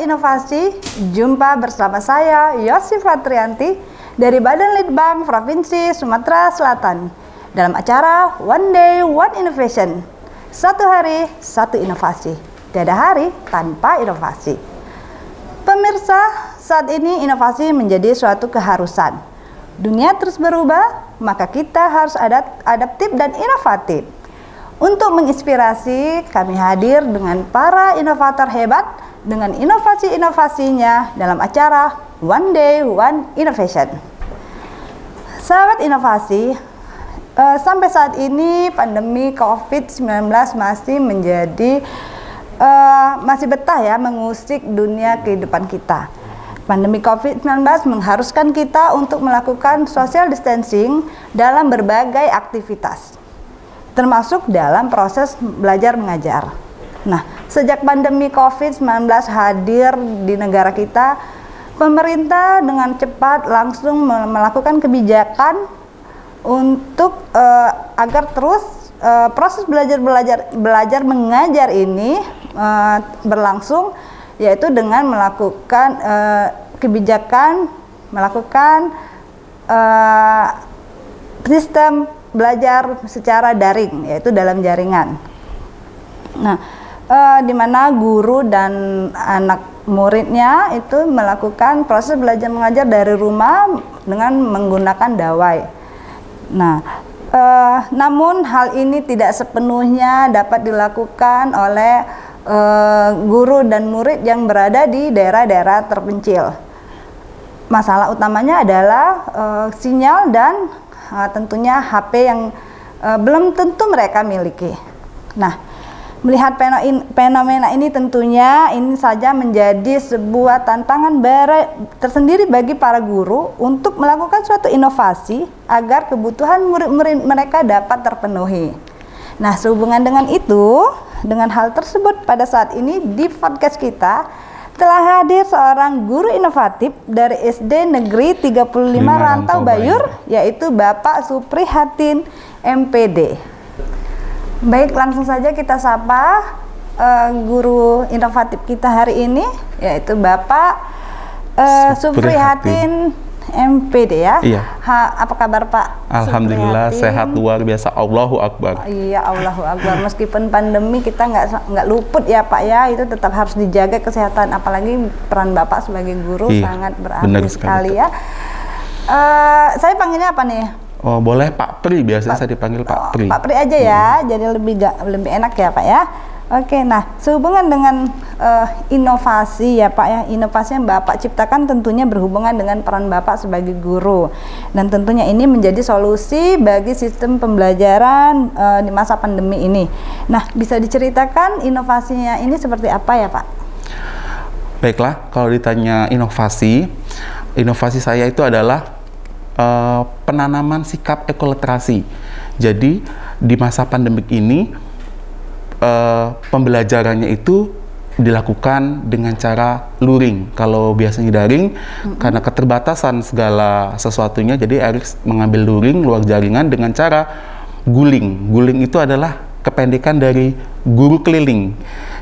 Inovasi, jumpa bersama saya Yosifah Trianti dari Badan Litbang Provinsi Sumatera Selatan dalam acara One Day One Innovation. Satu hari, satu inovasi. Tiada hari tanpa inovasi. Pemirsa, saat ini inovasi menjadi suatu keharusan. Dunia terus berubah, maka kita harus adaptif dan inovatif. Untuk menginspirasi, kami hadir dengan para inovator hebat dengan inovasi-inovasinya dalam acara One Day One Innovation. Sahabat inovasi, sampai saat ini pandemi COVID-19 masih menjadi masih betah ya mengusik dunia kehidupan kita. Pandemi COVID-19 mengharuskan kita untuk melakukan social distancing dalam berbagai aktivitas, termasuk dalam proses belajar mengajar. Nah, sejak pandemi COVID-19 hadir di negara kita, pemerintah dengan cepat langsung melakukan kebijakan untuk agar terus proses belajar mengajar ini berlangsung, yaitu dengan melakukan kebijakan sistem belajar secara daring, yaitu dalam jaringan. Nah, di mana guru dan anak muridnya itu melakukan proses belajar mengajar dari rumah dengan menggunakan dawai. Nah, namun hal ini tidak sepenuhnya dapat dilakukan oleh guru dan murid yang berada di daerah-daerah terpencil. Masalah utamanya adalah sinyal dan tentunya HP yang belum tentu mereka miliki. Nah, melihat fenomena ini tentunya ini saja menjadi sebuah tantangan tersendiri bagi para guru untuk melakukan suatu inovasi agar kebutuhan murid-murid mereka dapat terpenuhi. Nah, sehubungan dengan itu, dengan hal tersebut pada saat ini di podcast kita telah hadir seorang guru inovatif dari SD Negeri 35 Rantau Bayur, yaitu Bapak Suprihatin MPD. Baik, langsung saja kita sapa guru inovatif kita hari ini, yaitu Bapak Suprihatin MPD ya. Iya. Apa kabar Pak? Alhamdulillah sehat luar biasa. Allahu Akbar. Iya, Allahu Akbar. Meskipun pandemi kita nggak luput ya Pak ya, itu tetap harus dijaga kesehatan. Apalagi peran Bapak sebagai guru sangat berarti sekali ya. Saya panggilnya apa nih? Oh, boleh Pak Pri, biasanya saya dipanggil Pak Pri. Pak Pri aja ya, jadi lebih enak ya Pak ya. Oke, nah sehubungan dengan inovasi ya Pak ya, inovasi yang Bapak ciptakan tentunya berhubungan dengan peran Bapak sebagai guru, dan tentunya ini menjadi solusi bagi sistem pembelajaran di masa pandemi ini. Nah, bisa diceritakan inovasinya ini seperti apa ya Pak? Baiklah, kalau ditanya inovasi saya itu adalah penanaman sikap ekoliterasi. Jadi di masa pandemik ini pembelajarannya itu dilakukan dengan cara luring. Kalau biasanya daring, karena keterbatasan segala sesuatunya, jadi harus mengambil luring luar jaringan dengan cara guling. Guling itu adalah kependekan dari guru keliling.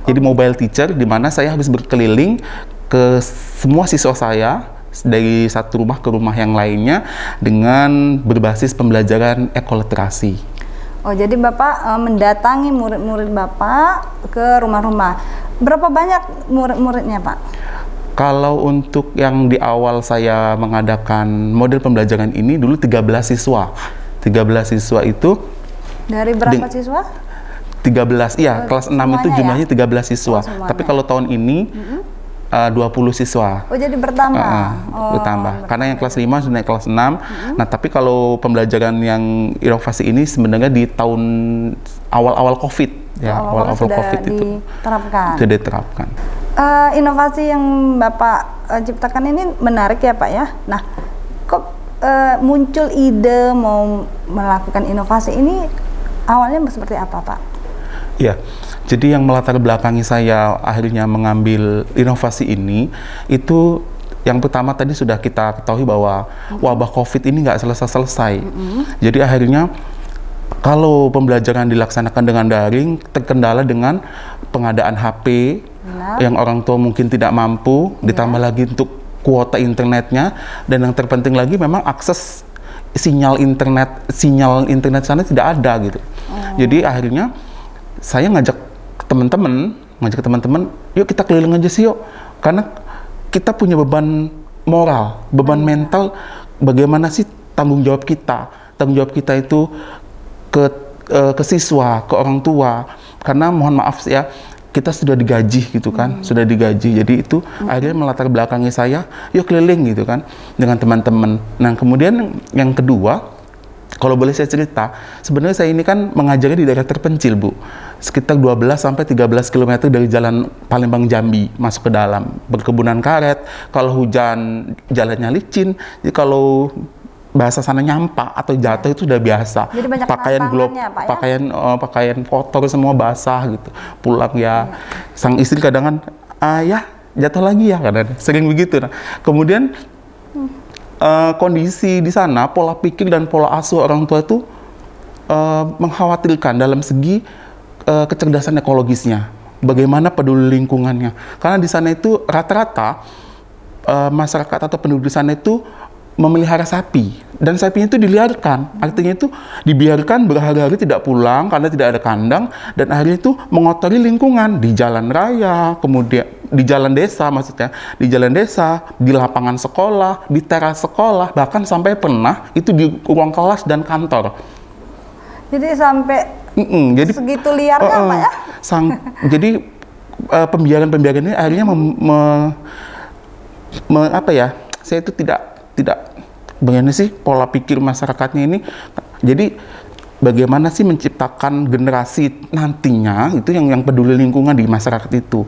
Jadi mobile teacher, di mana saya harus berkeliling ke semua siswa saya dari satu rumah ke rumah yang lainnya dengan berbasis pembelajaran ekoliterasi. Oh, jadi Bapak mendatangi murid-murid Bapak ke rumah-rumah. Berapa banyak murid-muridnya Pak? Kalau untuk yang di awal saya mengadakan model pembelajaran ini dulu 13 siswa. 13 siswa itu dari berapa siswa? 13, iya, kelas 6 itu jumlahnya ya? 13 siswa. Tapi kalau tahun ini 20 siswa. Oh, jadi bertambah? Bertambah. Karena yang kelas 5 sudah naik kelas 6. Nah, tapi kalau pembelajaran yang inovasi ini sebenarnya di tahun awal-awal COVID. Ya, awal-awal COVID itu sudah diterapkan. Inovasi yang Bapak ciptakan ini menarik ya Pak ya. Nah, kok muncul ide mau melakukan inovasi ini awalnya seperti apa Pak? Ya, jadi yang melatar belakangi saya akhirnya mengambil inovasi ini, itu yang pertama tadi sudah kita ketahui bahwa wabah COVID ini nggak selesai-selesai. Jadi akhirnya kalau pembelajaran dilaksanakan dengan daring, terkendala dengan pengadaan HP Benar. yang orang tua mungkin tidak mampu, ditambah lagi untuk kuota internetnya, dan yang terpenting lagi memang akses sinyal internet sana tidak ada gitu. Jadi akhirnya saya ngajak teman-teman, yuk kita keliling aja sih yuk, karena kita punya beban moral, beban mental, bagaimana sih tanggung jawab kita itu ke siswa, ke orang tua, karena mohon maaf ya, kita sudah digaji gitu kan, sudah digaji. Jadi itu akhirnya melatar belakangi saya, yuk keliling gitu kan dengan teman-teman. Nah kemudian yang kedua, kalau boleh saya cerita, sebenarnya saya ini kan mengajarnya di daerah terpencil Bu, sekitar 12-13 km dari jalan Palembang Jambi masuk ke dalam, berkebunan karet. Kalau hujan jalannya licin, jadi kalau bahasa sana nyampah atau jatuh itu udah biasa. Jadi banyak pakaian Pak, ya? pakaian kotor semua basah gitu. Pulang ya, sang istri kadang kan, ya jatuh lagi ya, kadang sering begitu. Nah, kemudian kondisi di sana, pola pikir dan pola asuh orang tua itu mengkhawatirkan dalam segi kecerdasan ekologisnya. Bagaimana peduli lingkungannya? Karena di sana itu rata-rata masyarakat atau penduduk di sana itu memelihara sapi, dan sapinya itu diliarkan, artinya itu dibiarkan berhari-hari tidak pulang karena tidak ada kandang, dan akhirnya itu mengotori lingkungan di jalan raya, kemudian di jalan desa, maksudnya di jalan desa, di lapangan sekolah, di teras sekolah, bahkan sampai pernah itu di ruang kelas dan kantor. Jadi sampai jadi segitu liarnya Pak ya? Jadi pembiaran ini akhirnya apa ya? Saya itu tidak bagaimana sih pola pikir masyarakatnya ini. Jadi bagaimana sih menciptakan generasi nantinya itu yang peduli lingkungan di masyarakat itu.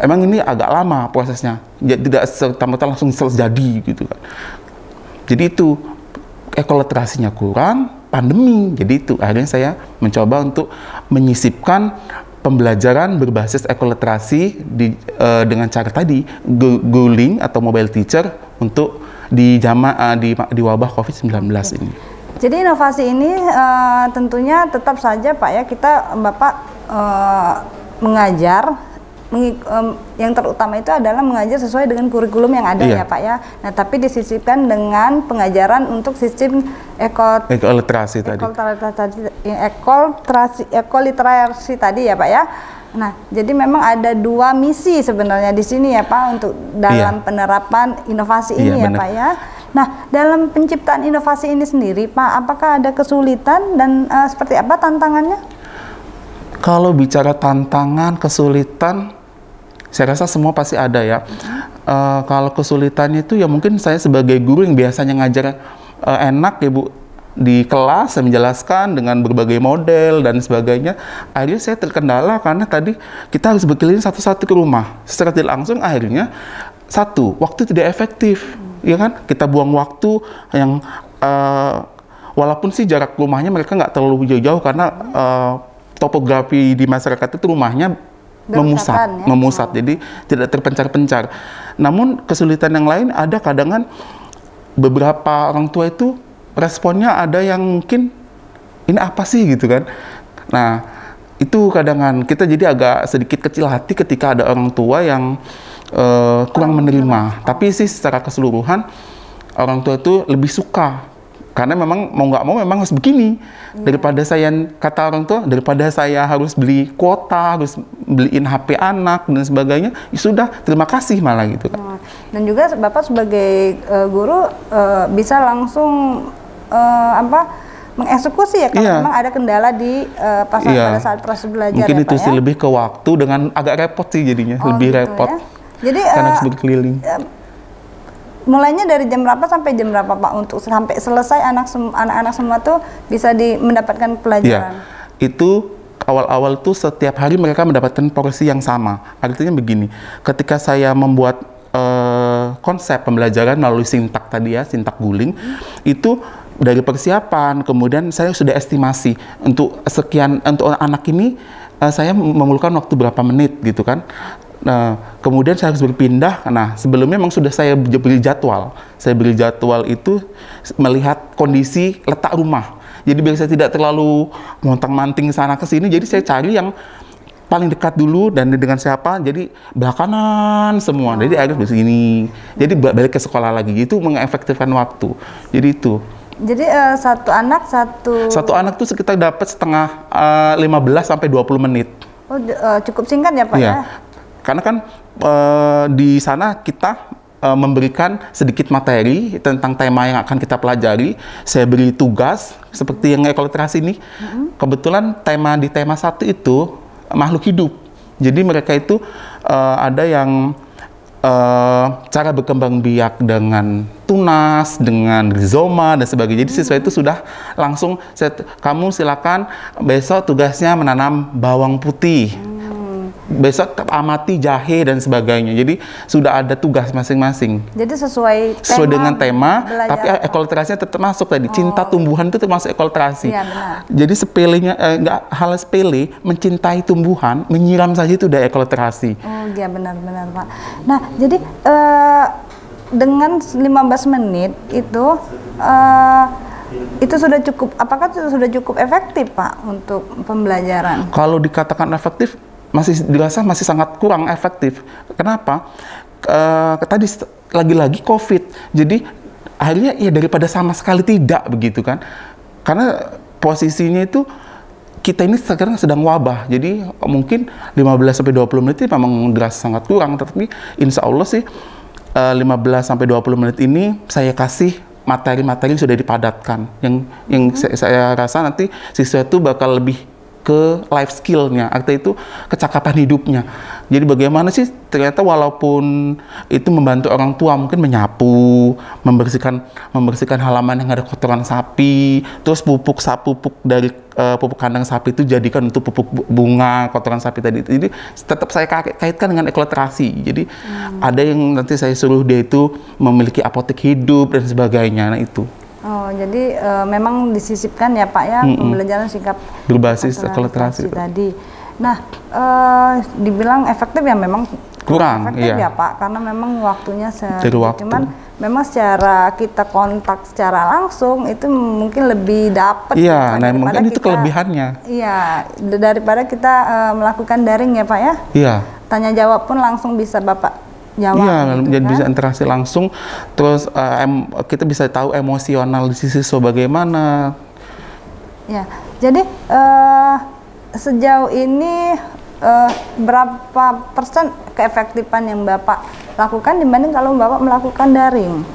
Emang ini agak lama prosesnya, ya, tidak serta-merta langsung jadi gitu kan. Jadi itu ekoliterasinya kurang, pandemi. Jadi itu akhirnya saya mencoba untuk menyisipkan pembelajaran berbasis ekoliterasi dengan cara tadi Guling atau mobile teacher untuk di wabah COVID-19 ini. Jadi inovasi ini tentunya tetap saja Pak ya, Bapak mengajar, yang terutama itu adalah mengajar sesuai dengan kurikulum yang ada ya Pak ya. Nah tapi disisipkan dengan pengajaran untuk sistem ekoliterasi tadi ya Pak ya. Nah, jadi memang ada dua misi sebenarnya di sini ya Pak untuk dalam penerapan inovasi ini ya Pak ya. Nah, dalam penciptaan inovasi ini sendiri Pak, apakah ada kesulitan dan seperti apa tantangannya? Kalau bicara tantangan, kesulitan, saya rasa semua pasti ada ya. Kalau kesulitannya itu ya mungkin saya sebagai guru yang biasanya ngajar enak ya Bu, di kelas saya menjelaskan dengan berbagai model dan sebagainya, akhirnya saya terkendala karena tadi kita harus berkeliling satu-satu ke rumah. Secara tidak langsung akhirnya waktu tidak efektif, ya kan? Kita buang waktu yang walaupun sih jarak rumahnya mereka nggak terlalu jauh-jauh karena topografi di masyarakat itu rumahnya memusat, jadi tidak terpencar-pencar. Namun kesulitan yang lain ada, kadang beberapa orang tua itu responnya ada yang mungkin ini apa sih gitu kan. Nah itu kadang kita jadi agak sedikit kecil hati ketika ada orang tua yang kurang menerima. Tapi sih secara keseluruhan orang tua itu lebih suka, karena memang mau nggak mau memang harus begini. Daripada kata orang tua, daripada saya harus beli kuota, harus beliin HP anak dan sebagainya, ya sudah terima kasih malah gitu kan. Dan juga Bapak sebagai guru bisa langsung mengeksekusi ya kalau memang ada kendala di pada saat proses belajar. Mungkin ya, itu Pak, sih lebih ke waktu dengan agak repot sih jadinya, lebih gitu repot. Ya. Jadi karena harus berkeliling. Mulainya dari jam berapa sampai jam berapa Pak untuk sampai selesai anak-anak semua tuh bisa mendapatkan pelajaran? Itu awal-awal tuh setiap hari mereka mendapatkan porsi yang sama. Artinya begini, ketika saya membuat konsep pembelajaran melalui sintak tadi ya, sintak Guling, itu dari persiapan, kemudian saya sudah estimasi untuk anak ini saya memerlukan waktu berapa menit gitu kan. Nah, kemudian saya harus berpindah. Nah, sebelumnya memang sudah saya beri jadwal. Saya beri jadwal itu melihat kondisi letak rumah. Jadi biar saya tidak terlalu montang-manting sana ke sini, jadi saya cari yang paling dekat dulu dan dengan siapa, jadi belakangan semua. Jadi Iris begini. Jadi balik ke sekolah lagi. Itu mengefektifkan waktu. Jadi itu. Jadi satu anak tuh sekitar dapat setengah 15 sampai 20 menit. Oh, cukup singkat ya Pak Iya. ya? Karena kan di sana kita memberikan sedikit materi tentang tema yang akan kita pelajari. Saya beri tugas seperti yang ekoliterasi ini. Kebetulan di tema 1 itu makhluk hidup. Jadi mereka itu ada yang cara berkembang biak dengan tunas, dengan rizoma dan sebagainya. Jadi siswa itu sudah langsung, kamu silakan besok tugasnya menanam bawang putih. Besok amati jahe dan sebagainya. Jadi sudah ada tugas masing-masing. Jadi sesuai dengan tema, tapi ekoliterasinya tetap masuk tadi. Cinta tumbuhan itu termasuk ekoliterasi. Iya, benar. Jadi sepelenya, nggak hal sepele, mencintai tumbuhan, menyiram saja itu udah ekoliterasi. Oh iya, benar-benar Pak. Nah, jadi dengan 15 menit itu sudah cukup, apakah itu sudah cukup efektif Pak untuk pembelajaran? Kalau dikatakan efektif, dirasa masih sangat kurang efektif. Kenapa? Tadi lagi-lagi COVID. Jadi akhirnya ya daripada sama sekali tidak begitu kan. Karena posisinya itu kita ini sekarang sedang wabah. Jadi mungkin 15 sampai 20 menit itu memang dirasa sangat kurang, tapi insya Allah sih 15 sampai 20 menit ini saya kasih materi-materi yang sudah dipadatkan. Yang saya rasa nanti siswa itu bakal lebih ke life skill-nya, artinya itu kecakapan hidupnya. Jadi bagaimana sih ternyata walaupun itu membantu orang tua mungkin menyapu, membersihkan halaman yang ada kotoran sapi, terus pupuk dari pupuk kandang sapi itu jadikan untuk pupuk bunga kotoran sapi tadi. Jadi tetap saya kaitkan dengan ekoliterasi. Jadi ada yang nanti saya suruh dia itu memiliki apotek hidup dan sebagainya. Nah itu. Oh, jadi memang disisipkan ya Pak ya pembelajaran sikap berbasis ekoliterasi tadi. Nah, dibilang efektif ya memang kurang, efektif ya Pak, karena memang waktunya sedikit. Cuman memang secara kita kontak secara langsung itu mungkin lebih dapat. Iya, nah mungkin itu kelebihannya. Iya, daripada kita melakukan daring ya Pak ya. Iya. Tanya jawab pun langsung bisa Bapak jawab. Iya, gitu, jadi kan? bisa interaksi langsung, terus kita bisa tahu emosional di siswa bagaimana. Ya, jadi sejauh ini berapa persen keefektifan yang Bapak lakukan dibanding kalau Bapak melakukan daring?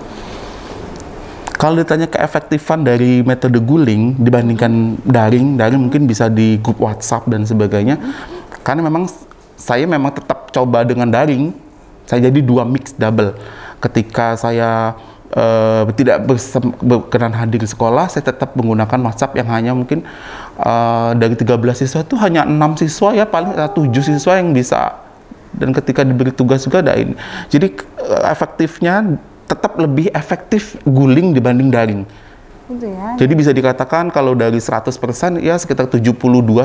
Kalau ditanya keefektifan dari metode guling dibandingkan daring mungkin bisa di grup WhatsApp dan sebagainya. Karena memang saya tetap coba dengan daring. Saya jadi 2 mix double. Ketika saya tidak berkenan hadir di sekolah, saya tetap menggunakan WhatsApp yang hanya mungkin dari 13 siswa itu hanya 6 siswa ya, paling 7 siswa yang bisa. Dan ketika diberi tugas juga ada ini. Jadi efektifnya tetap lebih efektif guling dibanding daring. Gitu ya. Jadi bisa dikatakan kalau dari 100% ya sekitar 72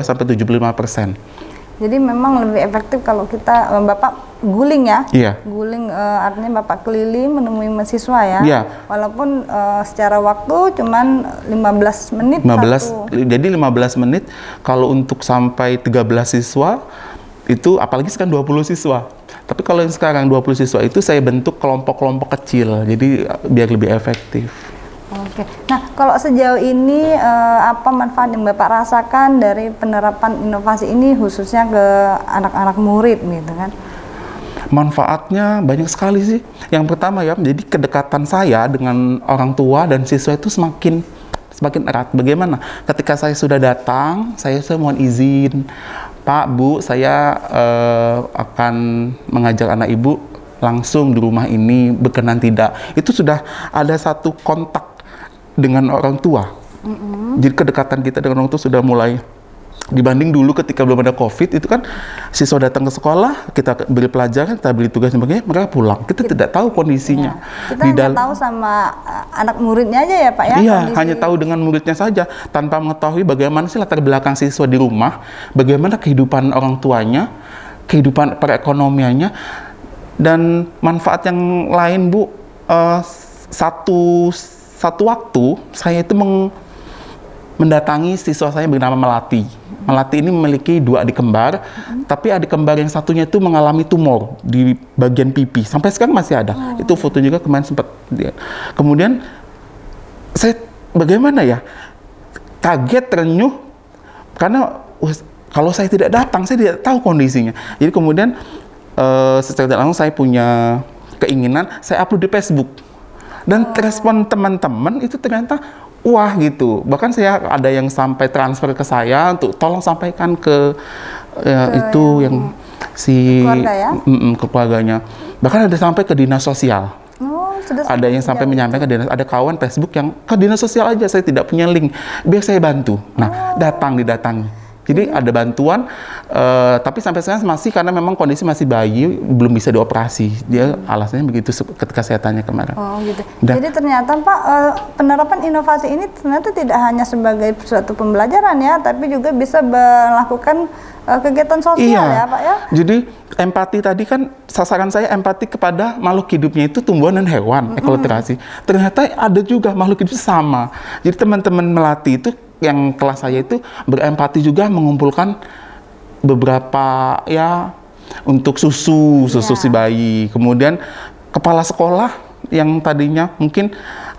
sampai 75%. Jadi memang lebih efektif kalau kita Bapak guling ya. Iya. Guling artinya Bapak keliling menemui mahasiswa ya. Iya. Walaupun secara waktu cuman 15 menit. Jadi 15 menit kalau untuk sampai 13 siswa itu apalagi sekarang 20 siswa. Tapi kalau yang sekarang 20 siswa itu saya bentuk kelompok-kelompok kecil. Jadi biar lebih efektif. Oke. Nah, kalau sejauh ini apa manfaat yang Bapak rasakan dari penerapan inovasi ini khususnya ke anak-anak murid gitu kan? Manfaatnya banyak sekali sih. Yang pertama ya, jadi kedekatan saya dengan orang tua dan siswa itu semakin erat. Bagaimana? Ketika saya sudah datang, saya mohon izin, Pak, Bu, saya akan mengajak anak Ibu langsung di rumah ini, berkenan tidak? Itu sudah ada satu kontak dengan orang tua. Jadi kedekatan kita dengan orang tua sudah mulai, dibanding dulu ketika belum ada COVID, itu kan siswa datang ke sekolah, kita beri pelajaran, kita beri tugas sebagainya, mereka pulang. Kita tidak tahu kondisinya. Ya, kita hanya tahu sama anak muridnya aja ya Pak ya? Iya, hanya tahu dengan muridnya saja, tanpa mengetahui bagaimana sih latar belakang siswa di rumah, bagaimana kehidupan orang tuanya, kehidupan perekonomiannya, dan manfaat yang lain Bu. Satu waktu saya itu mendatangi siswa saya bernama Melati. Melati ini memiliki 2 adik kembar, tapi adik kembar yang satunya itu mengalami tumor di bagian pipi. Sampai sekarang masih ada. Itu foto juga kemarin sempat. Kemudian saya bagaimana ya? Kaget, terenyuh, karena kalau saya tidak datang, saya tidak tahu kondisinya. Jadi kemudian secara tidak langsung saya punya keinginan, saya upload di Facebook. Dan respon teman-teman itu ternyata wah gitu. Bahkan saya ada yang sampai transfer ke saya untuk tolong sampaikan ke itu yang si keluarga ya? Ke keluarganya. Bahkan ada sampai ke dinas sosial. Ada yang sampai menyampaikan ke dinas, ada kawan Facebook yang ke dinas sosial aja, saya tidak punya link, biar saya bantu. Nah, didatangi. Jadi ada bantuan, tapi sampai sekarang masih karena memang kondisi masih bayi, belum bisa dioperasi. Dia alasannya begitu ketika saya tanya kemarin. Oh gitu. Jadi ternyata Pak, penerapan inovasi ini ternyata tidak hanya sebagai suatu pembelajaran ya, tapi juga bisa melakukan kegiatan sosial ya Pak ya. Jadi empati tadi kan sasaran saya empati kepada makhluk hidupnya itu tumbuhan dan hewan, ekoloterasi. Ternyata ada juga makhluk hidup sama. Jadi teman-teman Melati itu yang kelas saya itu berempati juga, mengumpulkan beberapa ya untuk susu si bayi. Kemudian kepala sekolah yang tadinya mungkin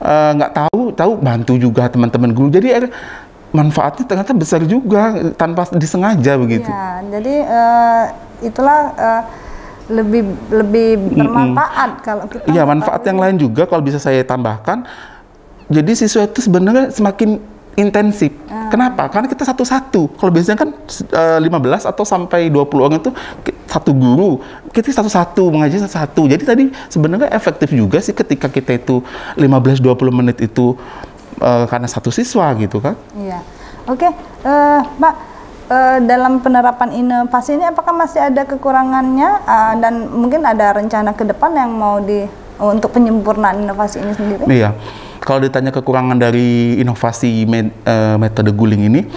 nggak tahu bantu juga teman-teman guru. Jadi manfaatnya ternyata besar juga tanpa disengaja begitu. Ya, jadi itulah lebih bermanfaat kalau kita. Iya, manfaat yang lain juga kalau bisa saya tambahkan. Jadi siswa itu sebenarnya semakin intensif. Kenapa? Karena kita satu-satu. Kalau biasanya kan 15 atau sampai 20 orang itu satu guru. Kita satu-satu, mengajar satu-satu. Jadi tadi sebenarnya efektif juga sih ketika kita itu 15-20 menit itu karena satu siswa gitu kan. Iya. Oke, Pak, dalam penerapan inovasi ini apakah masih ada kekurangannya dan mungkin ada rencana ke depan yang mau untuk penyempurnaan inovasi ini sendiri? Iya. Kalau ditanya kekurangan dari inovasi metode guling ini,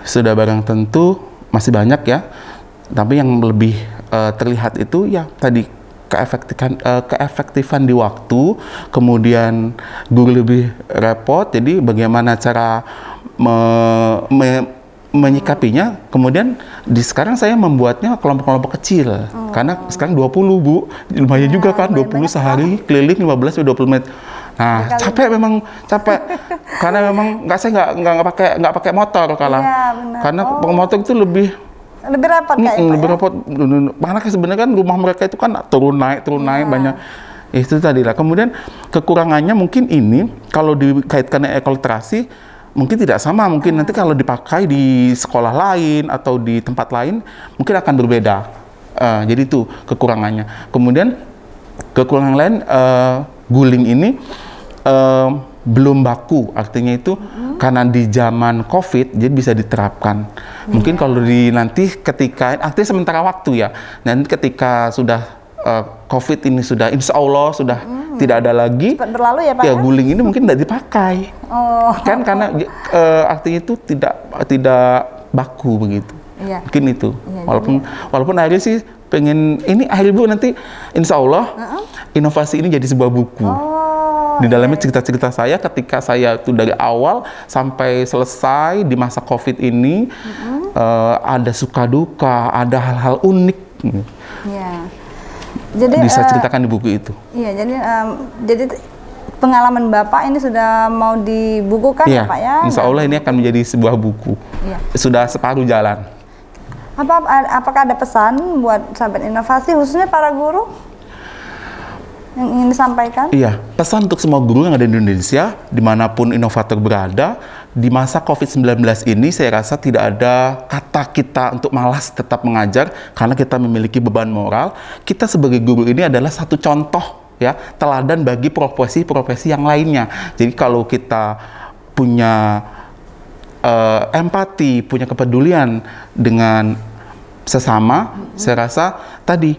sudah barang tentu masih banyak ya. Tapi yang lebih terlihat itu ya tadi keefektifan di waktu, kemudian guru lebih repot. Jadi bagaimana cara menyikapinya. Kemudian sekarang saya membuatnya kelompok-kelompok kecil. Karena sekarang 20 Bu, lumayan juga kan, 20 sehari keliling 15-20 menit. Nah, capek karena memang saya nggak pakai motor kalah. Iya, karena motor itu lebih repot lebih repot. Karena sebenarnya kan rumah mereka itu kan turun naik banyak. Itu tadi lah. Kemudian kekurangannya mungkin ini kalau dikaitkan dengan ekoloterasi mungkin tidak sama. Mungkin nanti kalau dipakai di sekolah lain atau di tempat lain mungkin akan berbeda. Jadi itu kekurangannya. Kemudian kekurangan lain, guling ini belum baku, artinya itu karena di zaman COVID jadi bisa diterapkan. Mungkin kalau nanti ketika artinya sementara waktu ya, nanti ketika sudah COVID ini sudah insya Allah sudah tidak ada lagi, cepat berlalu ya Pak. Ya guling ini mungkin tidak dipakai, kan karena artinya itu tidak baku begitu. Iya. Mungkin itu. Iya, walaupun akhirnya sih pengen ini akhir Bu nanti insya Allah inovasi ini jadi sebuah buku. Di dalamnya cerita-cerita saya ketika saya tuh dari awal sampai selesai di masa COVID ini, ada suka duka, ada hal-hal unik. Ya. Jadi bisa ceritakan di buku itu. Iya, jadi pengalaman Bapak ini sudah mau dibukukan ya Pak ya? Insya Allah ini akan menjadi sebuah buku. Ya. Sudah separuh jalan. Apakah ada pesan buat sahabat inovasi, khususnya para guru yang ingin disampaikan? Iya, pesan untuk semua guru yang ada di Indonesia, dimanapun inovator berada, di masa COVID-19 ini saya rasa tidak ada kata kita untuk malas tetap mengajar, karena kita memiliki beban moral. Kita sebagai guru ini adalah satu contoh ya, teladan bagi profesi-profesi yang lainnya. Jadi kalau kita punya empati, punya kepedulian dengan sesama, saya rasa tadi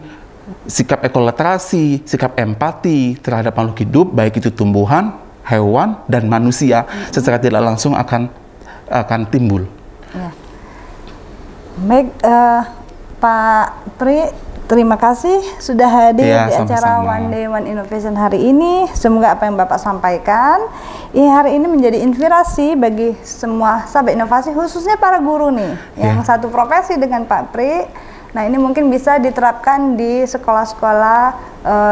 sikap ekoloterasi, sikap empati terhadap makhluk hidup, baik itu tumbuhan, hewan, dan manusia, secara tidak langsung akan timbul. Ya. Baik, Pak Pri, Terima kasih sudah hadir Ya, di acara sama-sama. One Day One Innovation hari ini. Semoga apa yang Bapak sampaikan hari ini menjadi inspirasi bagi semua sahabat inovasi, khususnya para guru nih yang satu profesi dengan Pak Pri. Nah, ini mungkin bisa diterapkan di sekolah-sekolah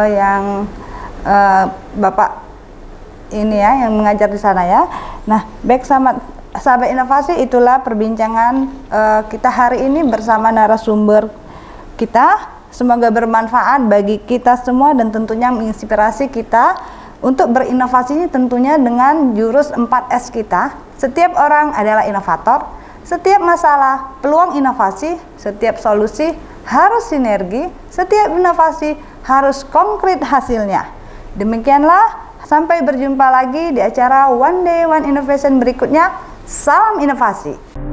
yang Bapak ini ya, yang mengajar di sana ya. Nah, baik sahabat inovasi, itulah perbincangan kita hari ini bersama narasumber kita. Semoga bermanfaat bagi kita semua dan tentunya menginspirasi kita untuk berinovasi tentunya dengan jurus 4S kita. Setiap orang adalah inovator, setiap masalah peluang inovasi, setiap solusi harus sinergi, setiap inovasi harus konkret hasilnya. Demikianlah, sampai berjumpa lagi di acara One Day One Innovation berikutnya. Salam inovasi.